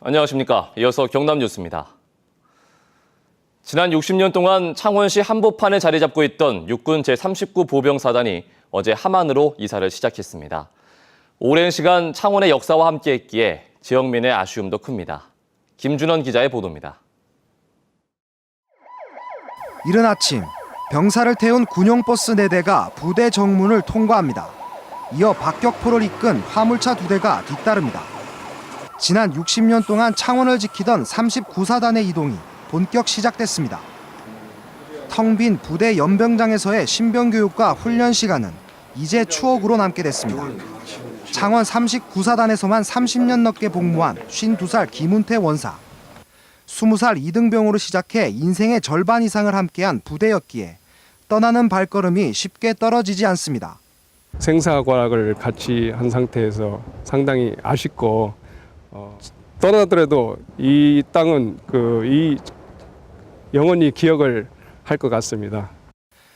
안녕하십니까. 이어서 경남 뉴스입니다. 지난 60년 동안 창원시 한복판에 자리 잡고 있던 육군 제39 보병사단이 어제 함안으로 이사를 시작했습니다. 오랜 시간 창원의 역사와 함께했기에 지역민의 아쉬움도 큽니다. 김준원 기자의 보도입니다. 이른 아침 병사를 태운 군용버스 4대가 부대 정문을 통과합니다. 이어 박격포를 이끈 화물차 2대가 뒤따릅니다. 지난 60년 동안 창원을 지키던 39사단의 이동이 본격 시작됐습니다. 텅 빈 부대 연병장에서의 신병교육과 훈련 시간은 이제 추억으로 남게 됐습니다. 창원 39사단에서만 30년 넘게 복무한 52살 김운태 원사. 20살 이등병으로 시작해 인생의 절반 이상을 함께한 부대였기에 떠나는 발걸음이 쉽게 떨어지지 않습니다. 생사과학을 같이 한 상태에서 상당히 아쉽고 떠나더라도 이 땅은 영원히 기억을 할 것 같습니다.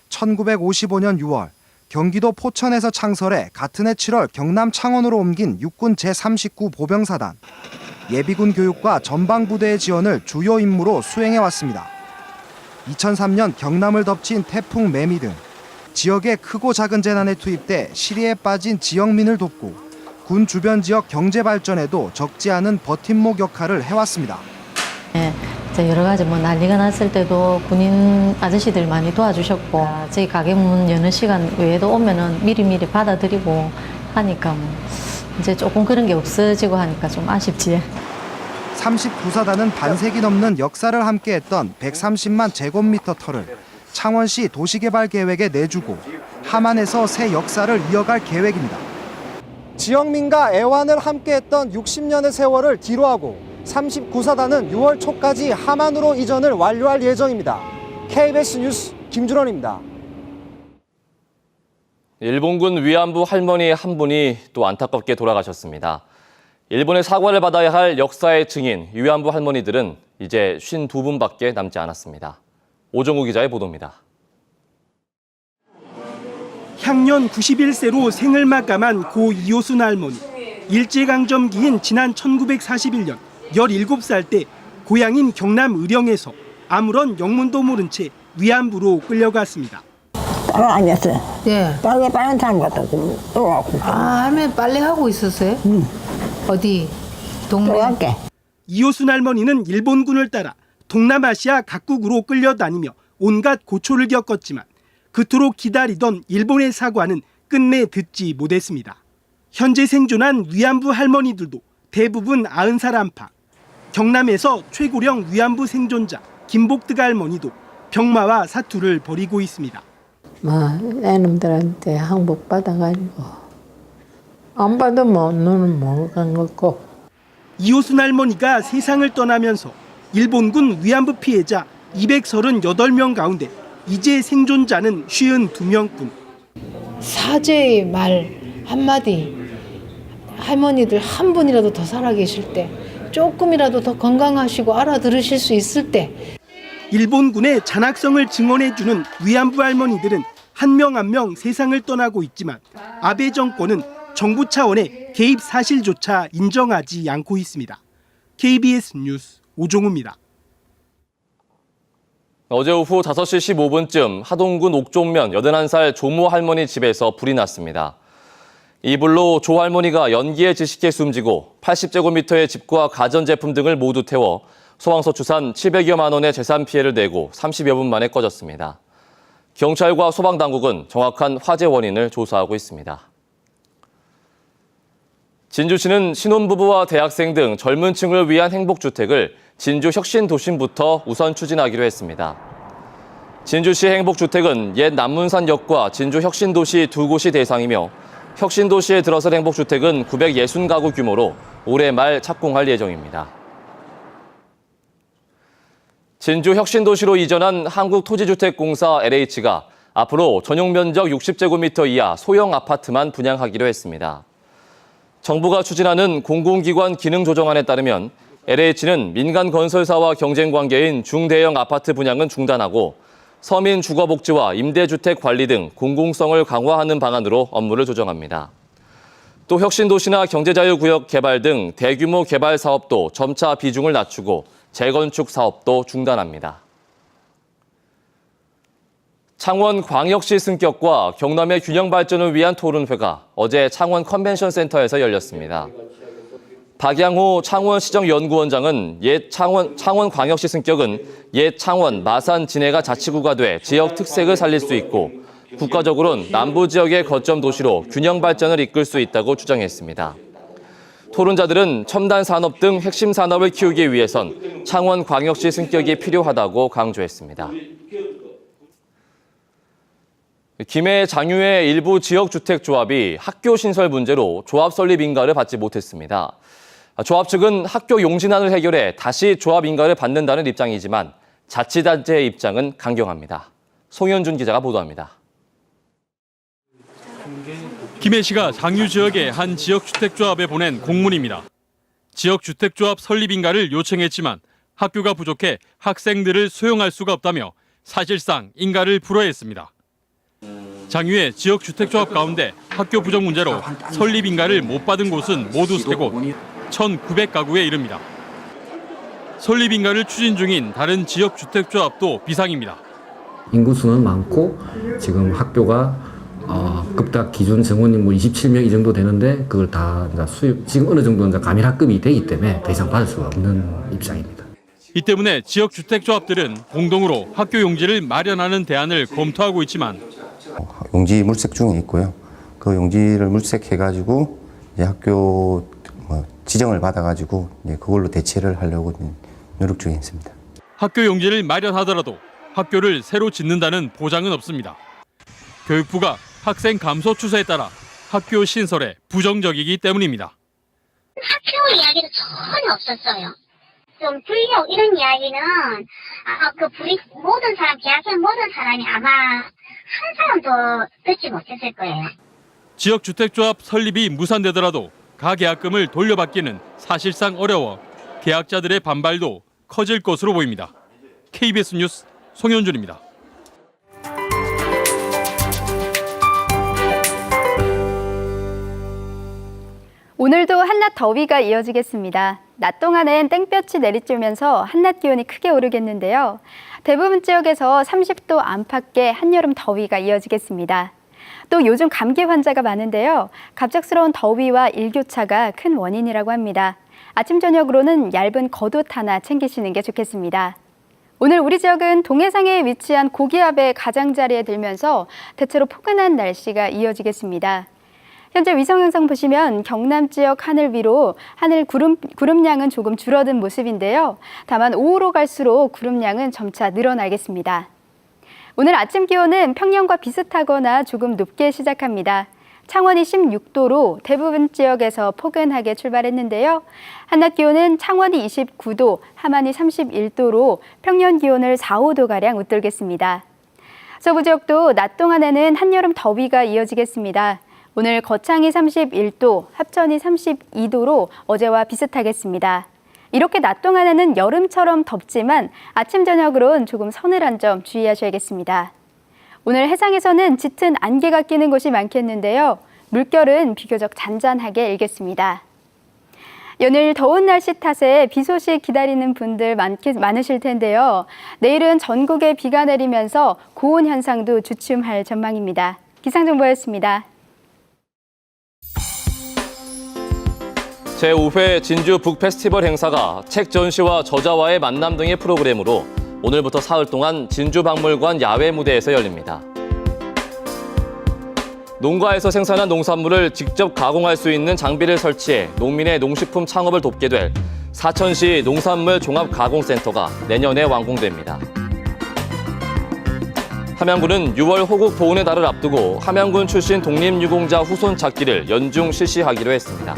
1955년 6월 경기도 포천에서 창설해 같은 해 7월 경남 창원으로 옮긴 육군 제39 보병사단. 예비군 교육과 전방부대의 지원을 주요 임무로 수행해왔습니다. 2003년 경남을 덮친 태풍 매미 등 지역의 크고 작은 재난에 투입돼 시리에 빠진 지역민을 돕고 군 주변 지역 경제 발전에도 적지 않은 버팀목 역할을 해왔습니다. 여러 가지 난리가 났을 때도 군인 아저씨들 많이 도와주셨고 저희 가게 문 여는 시간 외에도 오면은 미리미리 받아들이고 하니까 이제 조금 그런 게 없어지고 하니까 좀 아쉽지. 39사단은 반세기 넘는 역사를 함께했던 130만 제곱미터 터를 창원시 도시개발 계획에 내주고 함안에서 새 역사를 이어갈 계획입니다. 지역민과 애완을 함께했던 60년의 세월을 뒤로하고 39사단은 6월 초까지 함안으로 이전을 완료할 예정입니다. KBS 뉴스 김준원입니다. 일본군 위안부 할머니 한 분이 또 안타깝게 돌아가셨습니다. 일본의 사과를 받아야 할 역사의 증인 위안부 할머니들은 이제 52분밖에 남지 않았습니다. 오정우 기자의 보도입니다. 향년 91세로 생을 마감한 고 이호순 할머니. 일제강점기인 지난 1941년 17살 때 고향인 경남 의령에서 아무런 영문도 모른 채 위안부로 끌려갔습니다. 딸 아니었어요. 예. 딸에 빠른 사람 같다고 들어왔고. 할머니 빨래 하고 있었어요? 응. 어디? 동네? 들어갈게. 이호순 할머니는 일본군을 따라 동남아시아 각국으로 끌려다니며 온갖 고초를 겪었지만 그토록 기다리던 일본의 사과는 끝내 듣지 못했습니다. 현재 생존한 위안부 할머니들도 대부분 90살 안팎. 경남에서 최고령 위안부 생존자 김복득 할머니도 병마와 사투를 벌이고 있습니다. 애놈들한테 항복 받아가지고 안 받으면 너는 못 간 거고. 이호순 할머니가 세상을 떠나면서 일본군 위안부 피해자 238명 가운데 이제 생존자는 52명뿐. 사죄의 말 한마디, 할머니들 한 분이라도 더 살아계실 때, 조금이라도 더 건강하시고 알아들으실 수 있을 때. 일본군의 잔악성을 증언해주는 위안부 할머니들은 한 명 한 명 세상을 떠나고 있지만 아베 정권은 정부 차원의 개입 사실조차 인정하지 않고 있습니다. KBS 뉴스 오종우입니다. 어제 오후 5시 15분쯤 하동군 옥종면 81살 조모 할머니 집에서 불이 났습니다. 이 불로 조 할머니가 연기에 질식해 숨지고 80제곱미터의 집과 가전제품 등을 모두 태워 소방서 추산 700여만 원의 재산 피해를 내고 30여 분 만에 꺼졌습니다. 경찰과 소방당국은 정확한 화재 원인을 조사하고 있습니다. 진주시는 신혼부부와 대학생 등 젊은 층을 위한 행복주택을 진주 혁신도심부터 우선 추진하기로 했습니다. 진주시 행복주택은 옛 남문산역과 진주 혁신도시 두 곳이 대상이며 혁신도시에 들어설 행복주택은 960가구 규모로 올해 말 착공할 예정입니다. 진주 혁신도시로 이전한 한국토지주택공사 LH가 앞으로 전용 면적 60제곱미터 이하 소형 아파트만 분양하기로 했습니다. 정부가 추진하는 공공기관 기능조정안에 따르면 LH는 민간 건설사와 경쟁 관계인 중대형 아파트 분양은 중단하고 서민 주거복지와 임대주택 관리 등 공공성을 강화하는 방안으로 업무를 조정합니다. 또 혁신도시나 경제자유구역 개발 등 대규모 개발 사업도 점차 비중을 낮추고 재건축 사업도 중단합니다. 창원광역시 승격과 경남의 균형 발전을 위한 토론회가 어제 창원 컨벤션센터에서 열렸습니다. 박양호 창원시정연구원장은 옛 창원광역시 승격은 옛 창원, 마산, 진해가 자치구가 돼 지역 특색을 살릴 수 있고 국가적으로는 남부 지역의 거점 도시로 균형 발전을 이끌 수 있다고 주장했습니다. 토론자들은 첨단 산업 등 핵심 산업을 키우기 위해선 창원광역시 승격이 필요하다고 강조했습니다. 김해 장유의 일부 지역주택조합이 학교 신설 문제로 조합 설립 인가를 받지 못했습니다. 조합 측은 학교 용진안을 해결해 다시 조합 인가를 받는다는 입장이지만 자치단체의 입장은 강경합니다. 송현준 기자가 보도합니다. 김해시가 장유 지역의 한 지역주택조합에 보낸 공문입니다. 지역주택조합 설립 인가를 요청했지만 학교가 부족해 학생들을 수용할 수가 없다며 사실상 인가를 불허했습니다. 장유의 지역주택조합 가운데 학교 부족 문제로 설립 인가를 못 받은 곳은 모두 3곳, 1,900가구에 이릅니다. 설립 인가를 추진 중인 다른 지역주택조합도 비상입니다. 인구수는 많고 지금 학교가 급락 기준 정원 인구 27명 이 정도 되는데 그걸 다 지금 어느 정도 가밀학급이 되기 때문에 더 이상 받을 수가 없는 입장입니다. 이 때문에 지역주택조합들은 공동으로 학교 용지를 마련하는 대안을 검토하고 있지만 용지 물색 중에 있고요. 그 용지를 물색해가지고 이제 학교 지정을 받아가지고 이제 그걸로 대체를 하려고 노력 중에 있습니다. 학교 용지를 마련하더라도 학교를 새로 짓는다는 보장은 없습니다. 교육부가 학생 감소 추세에 따라 학교 신설에 부정적이기 때문입니다. 학교 이야기도 전혀 없었어요. 좀 불력 이런 이야기는 모든 사람, 대학생 모든 사람이 아마 한 사람도 듣지 못했을 거예요. 지역주택조합 설립이 무산되더라도 가계약금을 돌려받기는 사실상 어려워 계약자들의 반발도 커질 것으로 보입니다. KBS 뉴스 송현준입니다. 오늘도 한낮 더위가 이어지겠습니다. 낮 동안엔 땡볕이 내리쬐면서 한낮 기온이 크게 오르겠는데요. 대부분 지역에서 30도 안팎의 한여름 더위가 이어지겠습니다. 또 요즘 감기 환자가 많은데요. 갑작스러운 더위와 일교차가 큰 원인이라고 합니다. 아침 저녁으로는 얇은 겉옷 하나 챙기시는 게 좋겠습니다. 오늘 우리 지역은 동해상에 위치한 고기압의 가장자리에 들면서 대체로 포근한 날씨가 이어지겠습니다. 현재 위성 영상 보시면 경남 지역 하늘 위로 구름량은 조금 줄어든 모습인데요. 다만 오후로 갈수록 구름량은 점차 늘어나겠습니다. 오늘 아침 기온은 평년과 비슷하거나 조금 높게 시작합니다. 창원이 16도로 대부분 지역에서 포근하게 출발했는데요. 한낮 기온은 창원이 29도, 함안이 31도로 평년 기온을 4, 5도가량 웃돌겠습니다. 서부 지역도 낮 동안에는 한여름 더위가 이어지겠습니다. 오늘 거창이 31도, 합천이 32도로 어제와 비슷하겠습니다. 이렇게 낮 동안에는 여름처럼 덥지만 아침 저녁으론 조금 서늘한 점 주의하셔야겠습니다. 오늘 해상에서는 짙은 안개가 끼는 곳이 많겠는데요. 물결은 비교적 잔잔하게 일겠습니다. 연일 더운 날씨 탓에 비 소식 기다리는 분들 많으실 텐데요. 내일은 전국에 비가 내리면서 고온 현상도 주춤할 전망입니다. 기상정보였습니다. 제5회 진주 북페스티벌 행사가 책 전시와 저자와의 만남 등의 프로그램으로 오늘부터 사흘 동안 진주박물관 야외 무대에서 열립니다. 농가에서 생산한 농산물을 직접 가공할 수 있는 장비를 설치해 농민의 농식품 창업을 돕게 될 사천시 농산물 종합가공센터가 내년에 완공됩니다. 함양군은 6월 호국 보훈의 달을 앞두고 함양군 출신 독립유공자 후손 찾기를 연중 실시하기로 했습니다.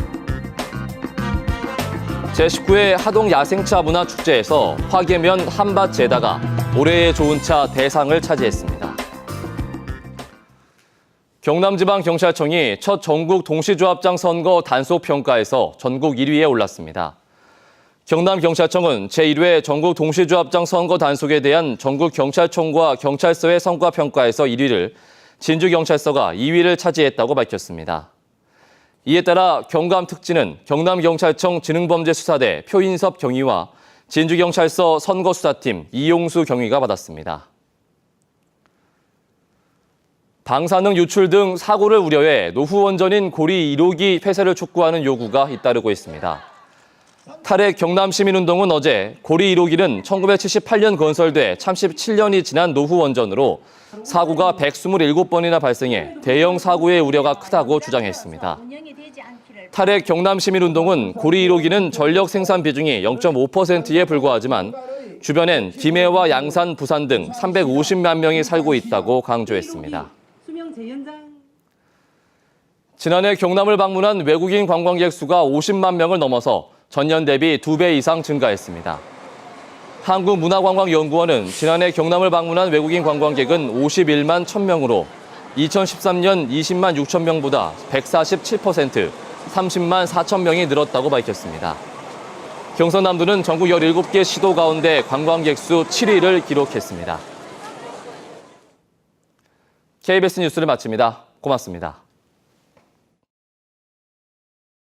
제19회 하동 야생차 문화축제에서 화계면 한밭제다가 올해의 좋은 차 대상을 차지했습니다. 경남지방경찰청이 첫 전국 동시조합장 선거 단속평가에서 전국 1위에 올랐습니다. 경남경찰청은 제1회 전국 동시조합장 선거 단속에 대한 전국 경찰청과 경찰서의 성과평가에서 1위를, 진주경찰서가 2위를 차지했다고 밝혔습니다. 이에 따라 경감특지는 경남경찰청 지능범죄수사대 표인섭 경위와 진주경찰서 선거수사팀 이용수 경위가 받았습니다. 방사능 유출 등 사고를 우려해 노후 원전인 고리 1호기 폐쇄를 촉구하는 요구가 잇따르고 있습니다. 탈핵 경남시민운동은 어제 고리 1호기는 1978년 건설돼 37년이 지난 노후 원전으로 사고가 127번이나 발생해 대형 사고의 우려가 크다고 주장했습니다. 탈핵 경남시민운동은 고리 1호기는 전력 생산 비중이 0.5%에 불과하지만 주변엔 김해와 양산, 부산 등 350만 명이 살고 있다고 강조했습니다. 지난해 경남을 방문한 외국인 관광객 수가 50만 명을 넘어서 전년 대비 2배 이상 증가했습니다. 한국문화관광연구원은 지난해 경남을 방문한 외국인 관광객은 51만 1,000명으로 2013년 20만 6천 명보다 147%, 30만 4천 명이 늘었다고 밝혔습니다. 경선남도는 전국 17개 시도 가운데 관광객 수 7위를 기록했습니다. KBS 뉴스를 마칩니다. 고맙습니다.